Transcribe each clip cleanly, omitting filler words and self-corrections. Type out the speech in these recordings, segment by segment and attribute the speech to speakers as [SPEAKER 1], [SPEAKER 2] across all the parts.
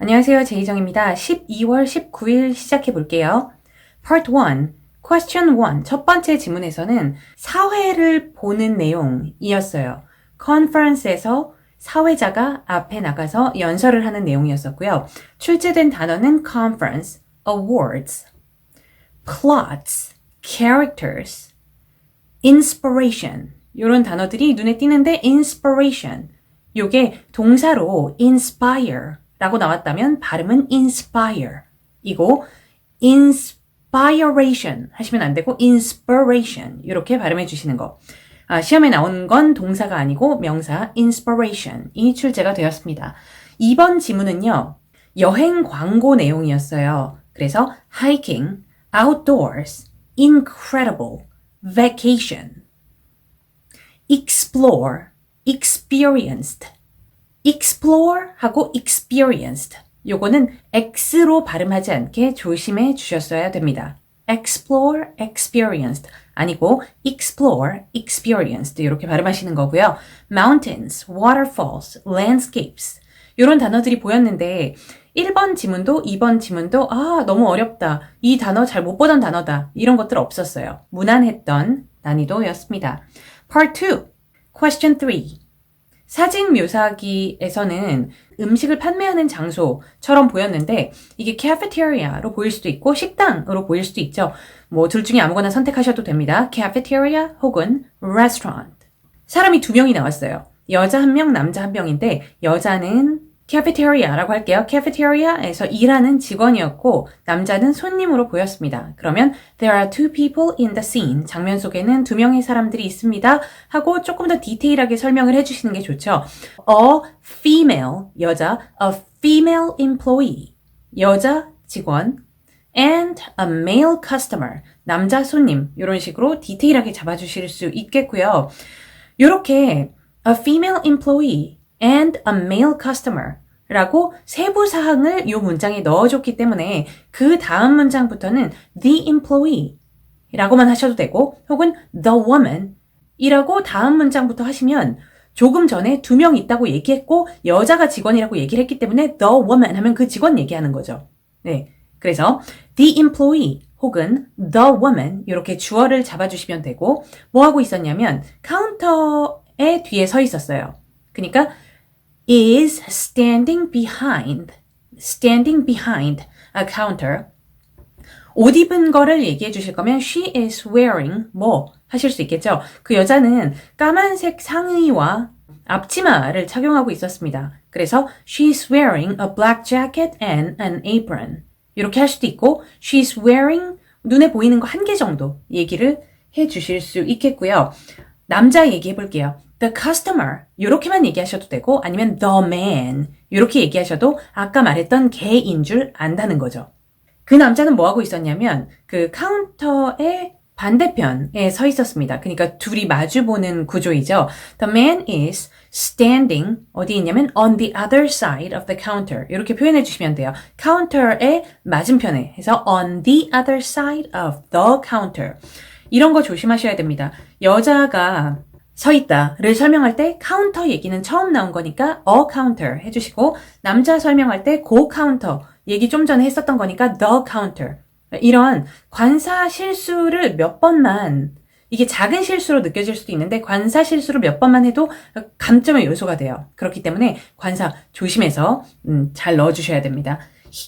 [SPEAKER 1] 안녕하세요. 제이정입니다. 12월 19일 시작해 볼게요. Part 1, Question 1. 첫 번째 지문에서는 사회를 보는 내용이었어요. 컨퍼런스에서 사회자가 앞에 나가서 연설을 하는 내용이었었고요. 출제된 단어는 conference, awards, plots, characters, inspiration. 이런 단어들이 눈에 띄는데 inspiration. 요게 동사로 inspire 라고 나왔다면 발음은 inspire 이고 inspiration 하시면 안 되고 inspiration 이렇게 발음해 주시는 거. 시험에 나온 건 동사가 아니고 명사 inspiration이 출제가 되었습니다. 2번 지문은요. 여행 광고 내용이었어요. 그래서 hiking, outdoors, incredible, vacation, explore, experienced, explore 하고 experienced. 요거는 X로 발음하지 않게 조심해 주셨어야 됩니다. explore, experienced 아니고 explore, experienced 이렇게 발음하시는 거고요. mountains, waterfalls, landscapes 이런 단어들이 보였는데 1번 지문도 2번 지문도 너무 어렵다. 이 단어 잘 못 보던 단어다. 이런 것들 없었어요. 무난했던 난이도였습니다. Part 2, Question 3. 사진 묘사기에서는 음식을 판매하는 장소처럼 보였는데 이게 cafeteria로 보일 수도 있고 식당으로 보일 수도 있죠. 뭐 둘 중에 아무거나 선택하셔도 됩니다. cafeteria 혹은 restaurant. 사람이 2명이 나왔어요. 여자 1명, 남자 1명인데 여자는 cafeteria라고 할게요. cafeteria에서 일하는 직원이었고 남자는 손님으로 보였습니다. 그러면 there are two people in the scene. 장면 속에는 2명의 사람들이 있습니다. 하고 조금 더 디테일하게 설명을 해주시는 게 좋죠. A female, 여자, a female employee, 여자 직원, and a male customer, 남자 손님 이런 식으로 디테일하게 잡아주실 수 있겠고요. 이렇게 a female employee and a male customer 라고 세부 사항을 이 문장에 넣어줬기 때문에 그 다음 문장부터는 the employee 라고만 하셔도 되고 혹은 the woman 이라고 다음 문장부터 하시면 조금 전에 2명 있다고 얘기했고 여자가 직원이라고 얘기를 했기 때문에 the woman 하면 그 직원 얘기하는 거죠. 네, 그래서 the employee 혹은 the woman 이렇게 주어를 잡아주시면 되고 뭐 하고 있었냐면 카운터에 뒤에 서 있었어요. 그러니까 is standing behind a counter. 옷 입은 거를 얘기해 주실 거면 she is wearing 뭐 하실 수 있겠죠. 그 여자는 까만색 상의와 앞치마를 착용하고 있었습니다. 그래서 she's wearing a black jacket and an apron. 이렇게 할 수도 있고 she's wearing 눈에 보이는 거 1개 정도 얘기를 해 주실 수 있겠고요. 남자 얘기해 볼게요. The customer 이렇게만 얘기하셔도 되고 아니면 the man 이렇게 얘기하셔도 아까 말했던 개인 줄 안다는 거죠. 그 남자는 뭐 하고 있었냐면 그 카운터의 반대편에 서 있었습니다. 그러니까 둘이 마주보는 구조이죠. The man is standing 어디 있냐면 on the other side of the counter 이렇게 표현해 주시면 돼요. 카운터의 맞은편에 해서 on the other side of the counter 이런 거 조심하셔야 됩니다. 여자가 서 있다를 설명할 때 카운터 얘기는 처음 나온 거니까 a counter 해주시고 남자 설명할 때 go counter 얘기 좀 전에 했었던 거니까 the counter 이런 관사 실수를 몇 번만 이게 작은 실수로 느껴질 수도 있는데 관사 실수를 몇 번만 해도 감점의 요소가 돼요. 그렇기 때문에 관사 조심해서 잘 넣어주셔야 됩니다.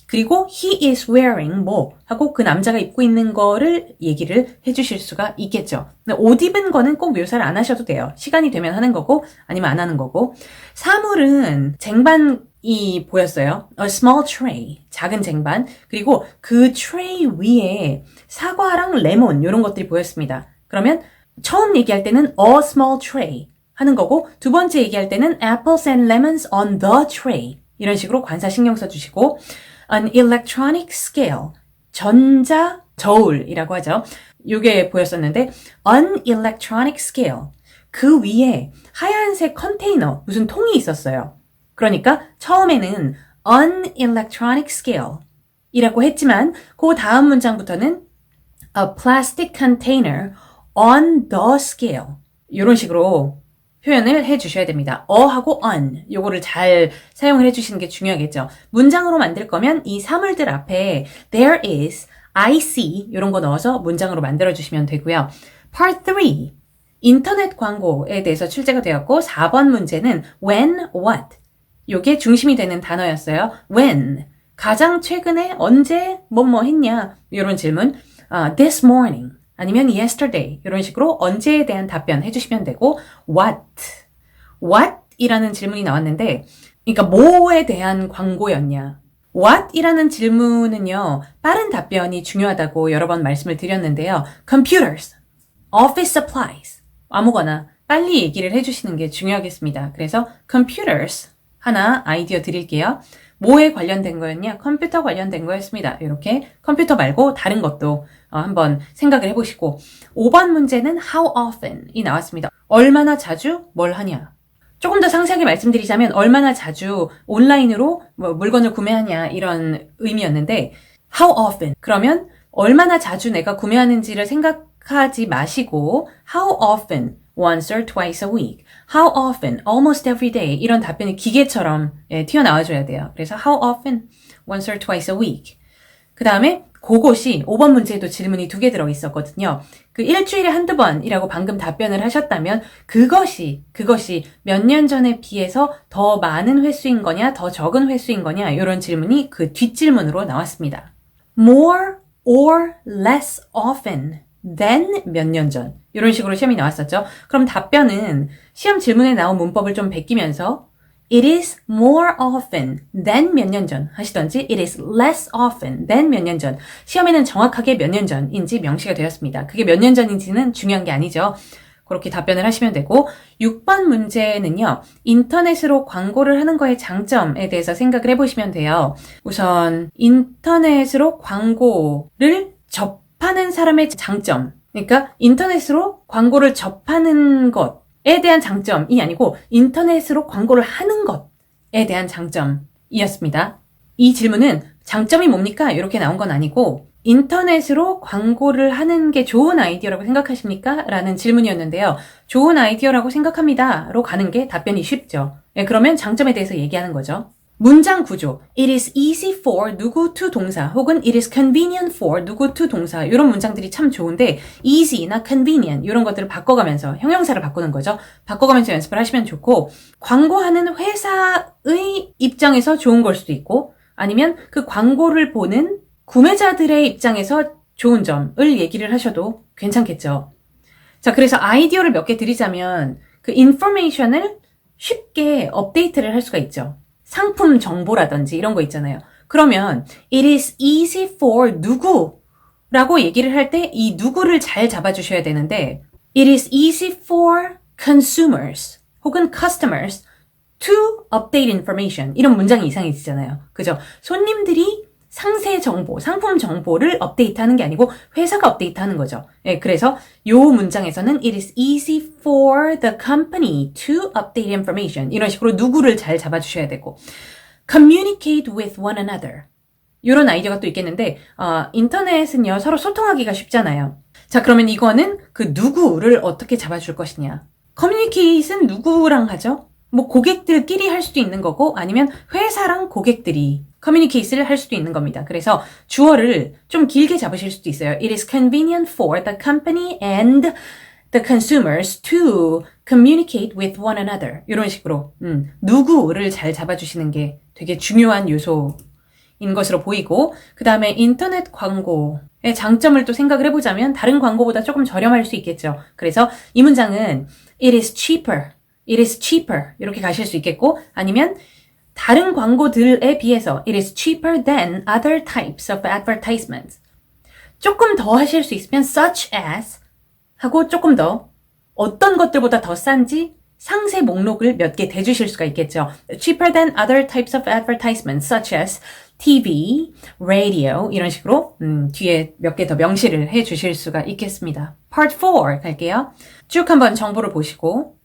[SPEAKER 1] 그리고 he is wearing 뭐 하고 그 남자가 입고 있는 거를 얘기를 해주실 수가 있겠죠. 옷 입은 거는 꼭 묘사를 안 하셔도 돼요. 시간이 되면 하는 거고 아니면 안 하는 거고. 사물은 쟁반이 보였어요. A small tray, 작은 쟁반. 그리고 그 트레이 위에 사과랑 레몬 이런 것들이 보였습니다. 그러면 처음 얘기할 때는 a small tray 하는 거고 두 번째 얘기할 때는 apples and lemons on the tray 이런 식으로 관사 신경 써주시고 an electronic scale, 전자 저울이라고 하죠. 이게 보였었는데 an electronic scale, 그 위에 하얀색 컨테이너, 무슨 통이 있었어요. 그러니까 처음에는 an electronic scale 이라고 했지만 그 다음 문장부터는 a plastic container on the scale 이런 식으로 표현을 해주셔야 됩니다. 어하고 on 요거를 잘 사용을 해주시는 게 중요하겠죠. 문장으로 만들 거면 이 사물들 앞에 there is, I see 이런 거 넣어서 문장으로 만들어주시면 되고요. Part 3 인터넷 광고에 대해서 출제가 되었고 4번 문제는 when, what 요게 중심이 되는 단어였어요. when 가장 최근에 언제 뭐뭐 했냐 이런 질문 this morning 아니면 yesterday 이런 식으로 언제에 대한 답변 해주시면 되고 what 이라는 질문이 나왔는데 그러니까 뭐에 대한 광고였냐 what 이라는 질문은요 빠른 답변이 중요하다고 여러 번 말씀을 드렸는데요. computers, office supplies 아무거나 빨리 얘기를 해주시는 게 중요하겠습니다. 그래서 computers 하나 아이디어 드릴게요. 뭐에 관련된 거였냐? 컴퓨터 관련된 거였습니다. 이렇게 컴퓨터 말고 다른 것도 한번 생각을 해보시고 5번 문제는 how often 이 나왔습니다. 얼마나 자주 뭘 하냐? 조금 더 상세하게 말씀드리자면 얼마나 자주 온라인으로 물건을 구매하냐 이런 의미였는데 how often 그러면 얼마나 자주 내가 구매하는지를 생각하지 마시고 how often once or twice a week. How often? Almost every day. 이런 답변이 기계처럼 튀어나와줘야 돼요. 그래서 how often? Once or twice a week. 그 다음에 그것이 5번 문제에도 질문이 2개 들어있었거든요. 그 일주일에 한두 번이라고 방금 답변을 하셨다면 그것이 몇 년 전에 비해서 더 많은 횟수인 거냐 더 적은 횟수인 거냐 이런 질문이 그 뒷질문으로 나왔습니다. More or less often than 몇 년 전 이런 식으로 시험이 나왔었죠. 그럼 답변은 시험 질문에 나온 문법을 좀 베끼면서 It is more often than 몇 년 전 하시던지 It is less often than 몇 년 전 시험에는 정확하게 몇 년 전인지 명시가 되었습니다. 그게 몇 년 전인지는 중요한 게 아니죠. 그렇게 답변을 하시면 되고 6번 문제는요. 인터넷으로 광고를 하는 거의 장점에 대해서 생각을 해보시면 돼요. 우선 인터넷으로 광고를 접하는 사람의 장점 그러니까 인터넷으로 광고를 접하는 것에 대한 장점이 아니고 인터넷으로 광고를 하는 것에 대한 장점이었습니다. 이 질문은 장점이 뭡니까? 이렇게 나온 건 아니고 인터넷으로 광고를 하는 게 좋은 아이디어라고 생각하십니까? 라는 질문이었는데요. 좋은 아이디어라고 생각합니다. 로 가는 게 답변이 쉽죠. 그러면 장점에 대해서 얘기하는 거죠. 문장 구조. It is easy for 누구 to 동사 혹은 it is convenient for 누구 to 동사 이런 문장들이 참 좋은데 easy나 convenient 이런 것들을 바꿔가면서 형용사를 바꾸는 거죠. 바꿔가면서 연습을 하시면 좋고 광고하는 회사의 입장에서 좋은 걸 수도 있고 아니면 그 광고를 보는 구매자들의 입장에서 좋은 점을 얘기를 하셔도 괜찮겠죠. 자, 그래서 아이디어를 몇 개 드리자면 그 인포메이션을 쉽게 업데이트를 할 수가 있죠. 상품 정보라든지 이런 거 있잖아요. 그러면 it is easy for 누구라고 얘기를 할 때 이 누구를 잘 잡아주셔야 되는데 it is easy for consumers 혹은 customers to update information 이런 문장이 이상해지잖아요. 그죠? 손님들이 상세 정보, 상품 정보를 업데이트하는 게 아니고 회사가 업데이트하는 거죠. 그래서 요 문장에서는 it is easy for the company to update information 이런 식으로 누구를 잘 잡아주셔야 되고 communicate with one another 이런 아이디어가 또 있겠는데 인터넷은요 서로 소통하기가 쉽잖아요. 자 그러면 이거는 그 누구를 어떻게 잡아줄 것이냐 communicate은 누구랑 하죠? 뭐 고객들끼리 할 수도 있는 거고 아니면 회사랑 고객들이 communicate를 할 수도 있는 겁니다. 그래서 주어를 좀 길게 잡으실 수도 있어요. It is convenient for the company and the consumers to communicate with one another. 이런 식으로 누구를 잘 잡아주시는 게 되게 중요한 요소인 것으로 보이고 그 다음에 인터넷 광고의 장점을 또 생각을 해보자면 다른 광고보다 조금 저렴할 수 있겠죠. 그래서 이 문장은 It is cheaper. It is cheaper. 이렇게 가실 수 있겠고 아니면 다른 광고들에 비해서 it is cheaper than other types of advertisements. 조금 더 하실 수 있으면 such as 하고 조금 더 어떤 것들보다 더 싼지 상세 목록을 몇 개 대주실 수가 있겠죠. cheaper than other types of advertisements such as TV, radio 이런 식으로 뒤에 몇 개 더 명시를 해 주실 수가 있겠습니다. Part 4 갈게요. 쭉 한번 정보를 보시고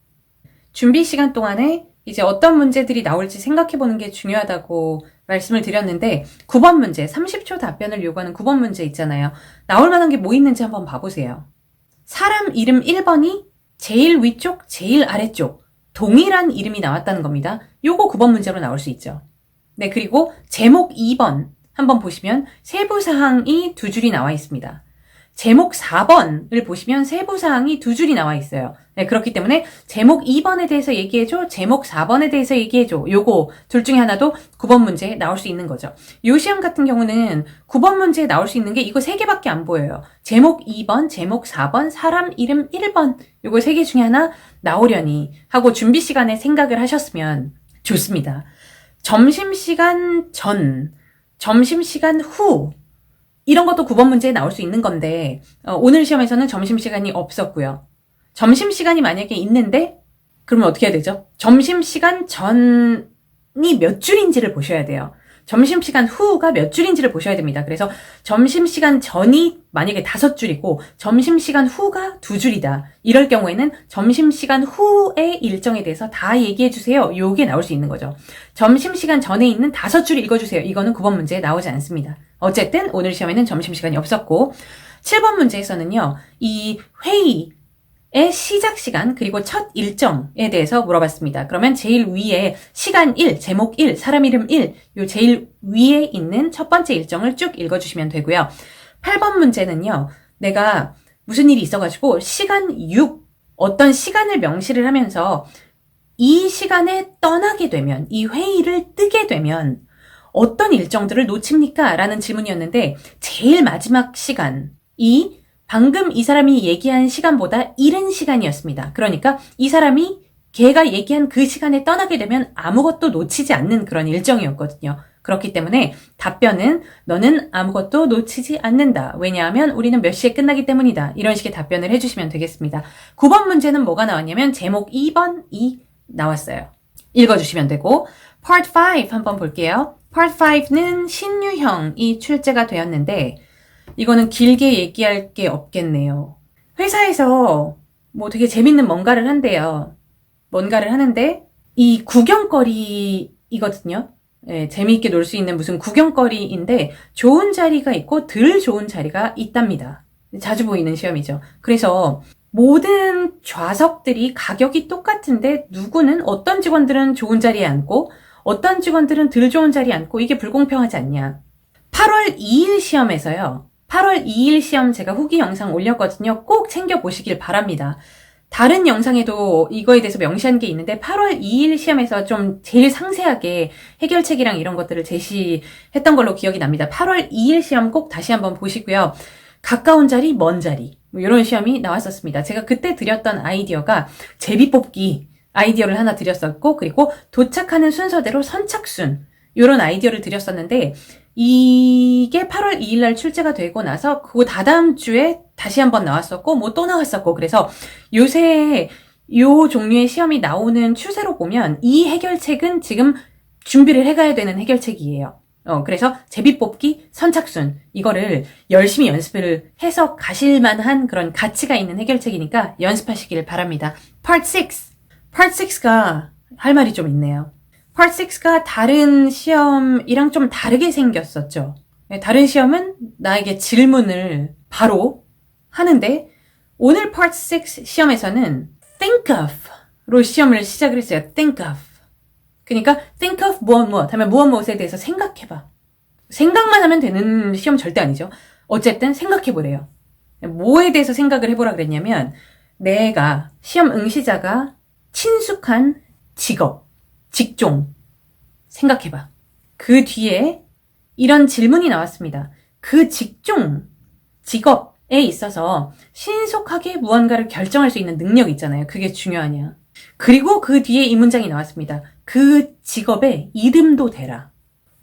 [SPEAKER 1] 준비 시간 동안에 이제 어떤 문제들이 나올지 생각해보는 게 중요하다고 말씀을 드렸는데 9번 문제, 30초 답변을 요구하는 9번 문제 있잖아요. 나올 만한 게 뭐 있는지 한번 봐보세요. 사람 이름 1번이 제일 위쪽, 제일 아래쪽 동일한 이름이 나왔다는 겁니다. 요거 9번 문제로 나올 수 있죠. 네, 그리고 제목 2번 한번 보시면 세부사항이 2줄이 나와 있습니다. 제목 4번을 보시면 세부사항이 2줄이 나와 있어요. 네, 그렇기 때문에 제목 2번에 대해서 얘기해줘, 제목 4번에 대해서 얘기해줘. 요거 둘 중에 하나도 9번 문제에 나올 수 있는 거죠. 요 시험 같은 경우는 9번 문제에 나올 수 있는 게 이거 3개밖에 안 보여요. 제목 2번, 제목 4번, 사람 이름 1번. 요거 3개 중에 하나 나오려니 하고 준비 시간에 생각을 하셨으면 좋습니다. 점심시간 전, 점심시간 후 이런 것도 9번 문제에 나올 수 있는 건데 오늘 시험에서는 점심시간이 없었고요. 점심시간이 만약에 있는데 그러면 어떻게 해야 되죠? 점심시간 전이 몇 줄인지를 보셔야 돼요. 점심시간 후가 몇 줄인지를 보셔야 됩니다. 그래서 점심시간 전이 만약에 5줄이고 점심시간 후가 2줄이다. 이럴 경우에는 점심시간 후의 일정에 대해서 다 얘기해 주세요. 요게 나올 수 있는 거죠. 점심시간 전에 있는 5줄 읽어주세요. 이거는 9번 문제에 나오지 않습니다. 어쨌든 오늘 시험에는 점심시간이 없었고 7번 문제에서는요. 이 회의의 시작 시간 그리고 첫 일정에 대해서 물어봤습니다. 그러면 제일 위에 시간 1, 제목 1, 사람 이름 1, 요 제일 위에 있는 첫 번째 일정을 쭉 읽어주시면 되고요. 8번 문제는요. 내가 무슨 일이 있어가지고 시간 6, 어떤 시간을 명시를 하면서 이 시간에 떠나게 되면, 이 회의를 뜨게 되면 어떤 일정들을 놓칩니까? 라는 질문이었는데 제일 마지막 시간이 방금 이 사람이 얘기한 시간보다 이른 시간이었습니다. 그러니까 이 사람이 걔가 얘기한 그 시간에 떠나게 되면 아무것도 놓치지 않는 그런 일정이었거든요. 그렇기 때문에 답변은 너는 아무것도 놓치지 않는다. 왜냐하면 우리는 몇 시에 끝나기 때문이다. 이런 식의 답변을 해주시면 되겠습니다. 9번 문제는 뭐가 나왔냐면 제목 2번이 나왔어요. 읽어주시면 되고 Part 5 한번 볼게요. Part 5는 신유형이 출제가 되었는데 이거는 길게 얘기할 게 없겠네요. 회사에서 뭐 되게 재밌는 뭔가를 한대요. 뭔가를 하는데 이 구경거리이거든요. 네, 재미있게 놀 수 있는 무슨 구경거리인데 좋은 자리가 있고 덜 좋은 자리가 있답니다. 자주 보이는 시험이죠. 그래서 모든 좌석들이 가격이 똑같은데 누구는 어떤 직원들은 좋은 자리에 앉고 어떤 직원들은 덜 좋은 자리에 앉고 이게 불공평하지 않냐. 8월 2일 시험에서요. 8월 2일 시험 제가 후기 영상 올렸거든요. 꼭 챙겨보시길 바랍니다. 다른 영상에도 이거에 대해서 명시한 게 있는데 8월 2일 시험에서 좀 제일 상세하게 해결책이랑 이런 것들을 제시했던 걸로 기억이 납니다. 8월 2일 시험 꼭 다시 한번 보시고요. 가까운 자리, 먼 자리 뭐 이런 시험이 나왔었습니다. 제가 그때 드렸던 아이디어가 제비뽑기 아이디어를 하나 드렸었고 그리고 도착하는 순서대로 선착순 이런 아이디어를 드렸었는데 이게 8월 2일 날 출제가 되고 나서 그 다다음 주에 다시 한번 나왔었고 뭐 또 나왔었고 그래서 요새 요 종류의 시험이 나오는 추세로 보면 이 해결책은 지금 준비를 해가야 되는 해결책이에요. 그래서 제비뽑기, 선착순 이거를 열심히 연습을 해서 가실 만한 그런 가치가 있는 해결책이니까 연습하시길 바랍니다. Part 6. Part 6가 할 말이 좀 있네요. Part 6가 다른 시험이랑 좀 다르게 생겼었죠. 다른 시험은 나에게 질문을 바로 하는데 오늘 Part 6 시험에서는 think of로 시험을 시작을 했어요. think of. 그러니까 think of 무엇 하면 무엇에 대해서 생각해봐. 생각만 하면 되는 시험 절대 아니죠. 어쨌든 생각해보래요. 뭐에 대해서 생각을 해보라 그랬냐면 내가 시험 응시자가 친숙한 직업, 직종 생각해봐. 그 뒤에 이런 질문이 나왔습니다. 그 직종, 직업에 있어서 신속하게 무언가를 결정할 수 있는 능력이 있잖아요. 그게 중요하냐. 그리고 그 뒤에 이 문장이 나왔습니다. 그 직업의 이름도 대라.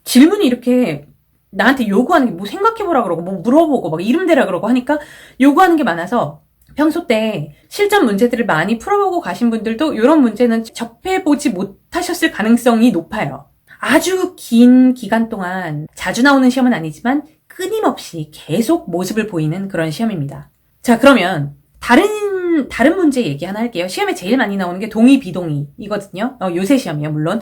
[SPEAKER 1] 질문이 이렇게 나한테 요구하는 게 뭐 생각해보라 그러고 뭐 물어보고 막 이름 대라 그러고 하니까 요구하는 게 많아서 평소 때 실전 문제들을 많이 풀어보고 가신 분들도 이런 문제는 접해보지 못하셨을 가능성이 높아요. 아주 긴 기간 동안 자주 나오는 시험은 아니지만 끊임없이 계속 모습을 보이는 그런 시험입니다. 자, 그러면 다른 문제 얘기 하나 할게요. 시험에 제일 많이 나오는 게 동의, 비동의 이거든요. 요새 시험이에요, 물론.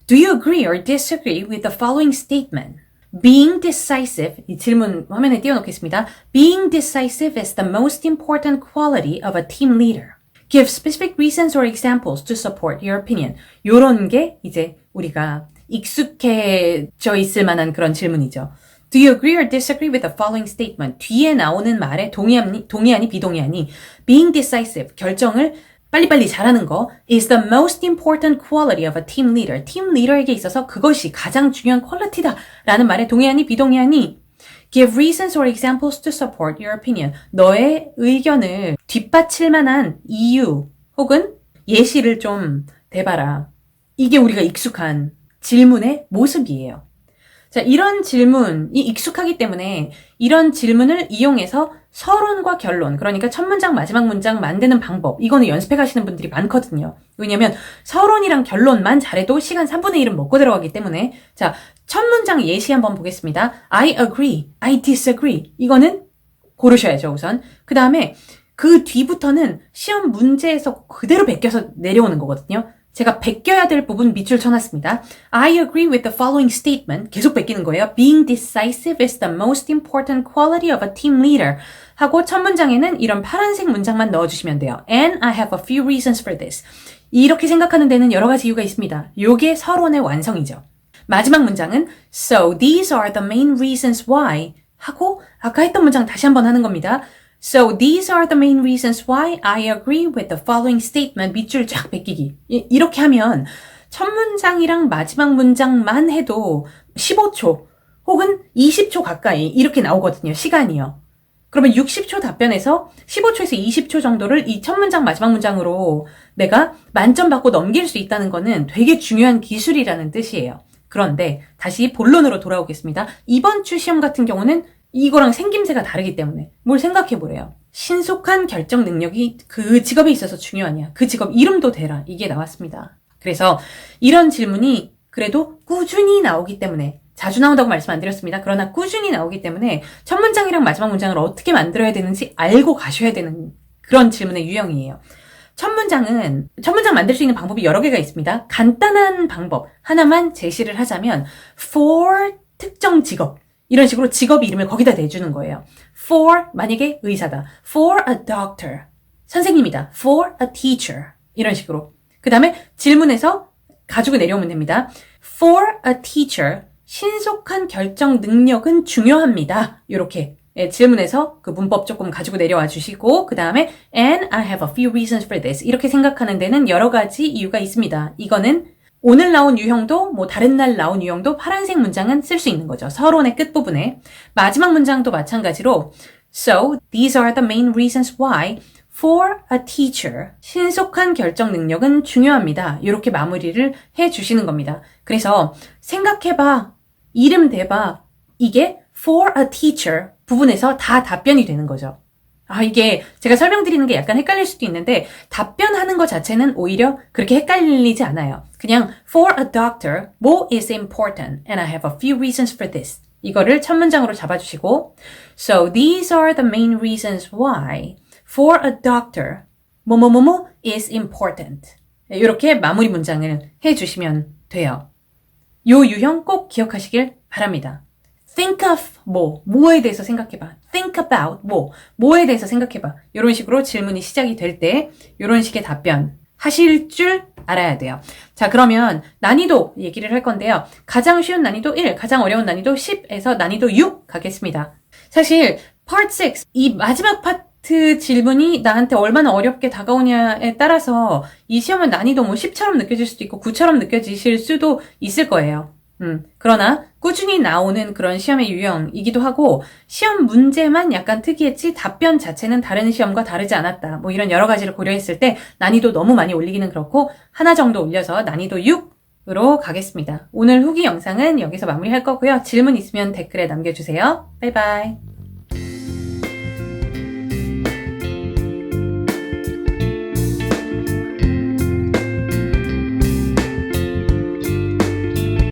[SPEAKER 1] Do you agree or disagree with the following statement? Being decisive, 이 질문 화면에 띄워놓겠습니다. Being decisive is the most important quality of a team leader. Give specific reasons or examples to support your opinion. 요런 게 이제 우리가 익숙해져 있을 만한 그런 질문이죠. Do you agree or disagree with the following statement? 뒤에 나오는 말에 동의하니 비동의하니 being decisive, 결정을 빨리빨리 잘하는 거 is the most important quality of a team leader. 팀 리더에게 있어서 그것이 가장 중요한 퀄리티다 라는 말에 동의하니 비동의하니 Give reasons or examples to support your opinion. 너의 의견을 뒷받칠 만한 이유 혹은 예시를 좀 대봐라. 이게 우리가 익숙한 질문의 모습이에요. 자, 이런 질문이 익숙하기 때문에 이런 질문을 이용해서 서론과 결론, 그러니까 첫 문장, 마지막 문장 만드는 방법, 이거는 연습해 가시는 분들이 많거든요. 왜냐면 서론이랑 결론만 잘해도 시간 3분의 1은 먹고 들어가기 때문에. 자, 첫 문장 예시 한번 보겠습니다. I agree, I disagree. 이거는 고르셔야죠, 우선. 그 다음에 그 뒤부터는 시험 문제에서 그대로 베껴서 내려오는 거거든요. 제가 베껴야 될 부분 밑줄 쳐놨습니다. I agree with the following statement. 계속 베끼는 거예요. Being decisive is the most important quality of a team leader. 하고 첫 문장에는 이런 파란색 문장만 넣어주시면 돼요. And I have a few reasons for this. 이렇게 생각하는 데는 여러 가지 이유가 있습니다. 요게 서론의 완성이죠. 마지막 문장은 So these are the main reasons why. 하고 아까 했던 문장 다시 한번 하는 겁니다. So these are the main reasons why I agree with the following statement. 밑줄 쫙 베끼기. 이렇게 하면 첫 문장이랑 마지막 문장만 해도 15초 혹은 20초 가까이 이렇게 나오거든요. 시간이요. 그러면 60초 답변에서 15초에서 20초 정도를 이 첫 문장 마지막 문장으로 내가 만점 받고 넘길 수 있다는 거는 되게 중요한 기술이라는 뜻이에요. 그런데 다시 본론으로 돌아오겠습니다. 이번 주 시험 같은 경우는 이거랑 생김새가 다르기 때문에 뭘 생각해 보래요. 신속한 결정 능력이 그 직업에 있어서 중요하냐. 그 직업 이름도 대라. 이게 나왔습니다. 그래서 이런 질문이 그래도 꾸준히 나오기 때문에 자주 나온다고 말씀 안 드렸습니다. 그러나 꾸준히 나오기 때문에 첫 문장이랑 마지막 문장을 어떻게 만들어야 되는지 알고 가셔야 되는 그런 질문의 유형이에요. 첫 문장 만들 수 있는 방법이 여러 개가 있습니다. 간단한 방법 하나만 제시를 하자면 for 특정 직업 이런 식으로 직업 이름을 거기다 대주는 거예요. For 만약에 의사다. For a doctor. 선생님이다. For a teacher. 이런 식으로. 그 다음에 질문에서 가지고 내려오면 됩니다. For a teacher. 신속한 결정 능력은 중요합니다. 이렇게 질문에서 그 문법 조금 가지고 내려와 주시고 그 다음에 And I have a few reasons for this. 이렇게 생각하는 데는 여러 가지 이유가 있습니다. 이거는 오늘 나온 유형도 뭐 다른 날 나온 유형도 파란색 문장은 쓸 수 있는 거죠. 서론의 끝부분에. 마지막 문장도 마찬가지로 So these are the main reasons why for a teacher 신속한 결정 능력은 중요합니다. 이렇게 마무리를 해주시는 겁니다. 그래서 생각해봐, 이름 대봐 이게 for a teacher 부분에서 다 답변이 되는 거죠. 이게 제가 설명드리는 게 약간 헷갈릴 수도 있는데 답변하는 것 자체는 오히려 그렇게 헷갈리지 않아요. 그냥 for a doctor, what is important and I have a few reasons for this. 이거를 첫 문장으로 잡아주시고 So these are the main reasons why for a doctor, 뭐뭐뭐뭐 is important. 이렇게 마무리 문장을 해주시면 돼요. 요 유형 꼭 기억하시길 바랍니다. Think of 뭐에 대해서 생각해봐. Think about 뭐에 대해서 생각해봐. 이런 식으로 질문이 시작이 될 때 이런 식의 답변 하실 줄 알아야 돼요. 자, 그러면 난이도 얘기를 할 건데요. 가장 쉬운 난이도 1, 가장 어려운 난이도 10에서 난이도 6 가겠습니다. 사실 Part 6, 이 마지막 파트 질문이 나한테 얼마나 어렵게 다가오냐에 따라서 이 시험은 난이도 10처럼 느껴질 수도 있고 9처럼 느껴지실 수도 있을 거예요. 그러나 꾸준히 나오는 그런 시험의 유형이기도 하고 시험 문제만 약간 특이했지 답변 자체는 다른 시험과 다르지 않았다. 뭐 이런 여러 가지를 고려했을 때 난이도 너무 많이 올리기는 그렇고 하나 정도 올려서 난이도 6으로 가겠습니다. 오늘 후기 영상은 여기서 마무리할 거고요. 질문 있으면 댓글에 남겨주세요. 바이바이.